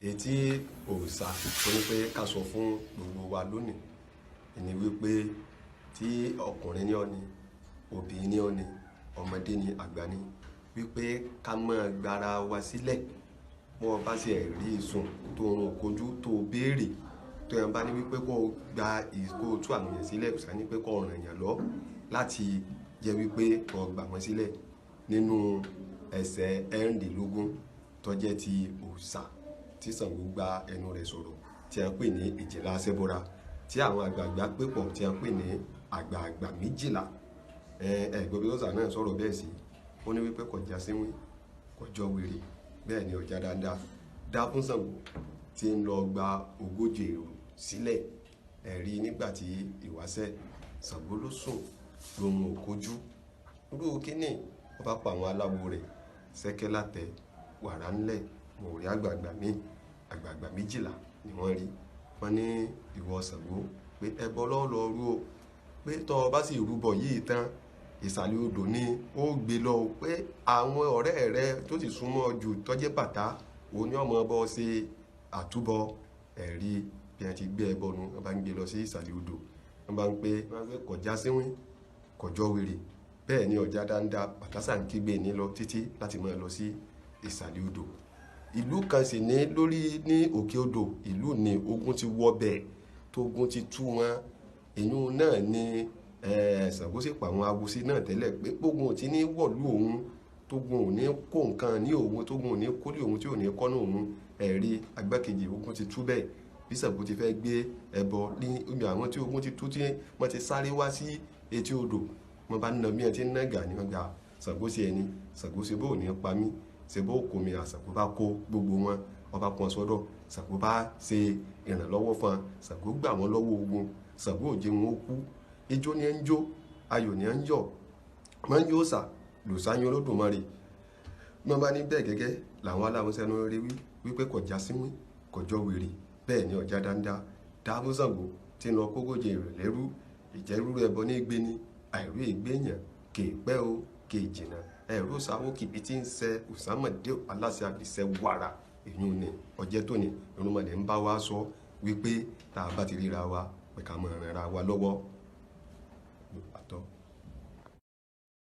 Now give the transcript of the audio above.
Etí òòṣà tó ní pé ká sọ fún gbogbo wa lónìí ni wípé tí ọkùnrin ní ọni, obìnrin ní ọni, ọmọdé ní àgbà ní wípé ká máa gbára wa sílẹ̀ bó bá ṣe rí ìsùn tó rùn kojú tó béèrè tó yẹn bá ní wípé kó gba ìkó tú àwọn èèyàn sílẹ̀ kò ní pé kó ràn èèyàn lọ láti jẹ́ wípé kó gbà wọ́n sílẹ̀ nínú ẹsẹ̀ ẹ̀rìndínlógún tó jẹ́ ti òòṣà tí Ṣàngó gba ẹnu rẹ̀ sọ̀rọ̀ tí a ń pè ní Ejilaasebora tí àwọn àgbààgbà pé pọ̀ tí a ń pè ní àgbààgbà méjìlá ẹ̀gbọ́n bí òòṣà náà sọ̀rọ̀ bẹ́ẹ̀ sí ó ní wípé kọjá síwín kọjọ́ wèrè bẹ́ẹ̀ ni ọjà dáadáa dá fún Ṣàngó tí ń lọ gba ogójì èrò sílẹ̀ ẹ̀rí nígbà tí ìwáṣẹ̀ Ṣàngó ló sùn lòun ò kojú irú kíní wọ́n bá pa àwọn aláwo rẹ̀ ṣẹ́kẹ́ látẹ̀ wàrà ńlẹ̀ mo rí àgbààgbà méjìlá ni wọ́n rí wọ́n ní ìwọ Ṣàngó pé ẹbọ lọ́ọ́ rú o pé tọ́ ọ bá sì rúbọ yìí tán ìsàlẹ̀ odò ni ó gbé lọ pé àwọn ọ̀rẹ́ rẹ tó sì súnmọ́ jù tọ́jẹ́ bàtà òun ni ọmọ bọ́ ṣe àtúbọ ẹ̀rí bí wọ́n ti gbé ẹbọ nu wọ́n bá ń gbé lọ sí ìsàlẹ̀ odò wọ́n bá ń pé kọjá síwín kọjọ́ wèrè bẹ́ẹ̀ ni ọjà dáńdá bàtàsà ń kígbe ní lọ títí láti máa lọ sí ìsàlẹ̀ odò ìlú kan sì ní lórí ní òkè odò ìlú ní ogun ti wọ bẹ́ẹ̀ tógun ti tú wọn èyún náà ni Ṣàngó sì pa àwọn awosí náà tẹ́lẹ̀ pé gbógun ò ti ní wọ̀lú òun tógun ò ní kó nǹkan ní òun tógun ò ní kólé òun tí ò ní kọ́nà òun ẹ̀rí agbákejì ogun ti tú bẹ́ẹ̀ bí Ṣàngó ti fẹ́ gbé ẹbọ ní omi àwọn tí ogun ti tú tí wọ́n ti sáré wá sí etí odò wọ́n bá nà bí wọ́n ti ń nàgà ní wọ́n gba Ṣàngó sí ẹni Ṣàngó ṣe bó ò ní pa mí ṣe bó kò mi Ṣàngó bá kó gbogbo wọn ọba pọn sọ́dọ̀ Ṣàngó bá ṣe ìrànlọ́wọ́ fún wọn Ṣàngó gbà wọ́n lọ́wọ́ ogun Ṣàngó ò jẹ́ wọn ó kú ijó ni ẹ ń jó ayọ̀ ni ẹ ń yọ̀ máa ń yóò sà lòsáyún Olódùmarè wọ́n bá ní bẹ́ẹ̀ gẹ́gẹ́ làwọn aláwọn sẹ́nu rí wípé kọjá síwín kọjọ́ wèrè bẹ́ẹ̀ ni ọjà dáńdá dáàbò Ṣàngó tí ń lọ kógójì rẹ̀ lẹ́rú ìjẹ́rú ẹbọ ní gbé ní àìrú ìgbéyàn kè pẹ́ o kè jìnnà ẹ̀rọ sáwó kìbí tí ń sẹ òsàmọ̀dé aláṣẹ àbíṣẹ́ wàrà èyún ni ọjẹ́ tóní irúnmọ̀lẹ́ ń bá wa sọ wípé tá a bá ti ríra wa pé ká mọ̀ ràn ra wa lọ́wọ́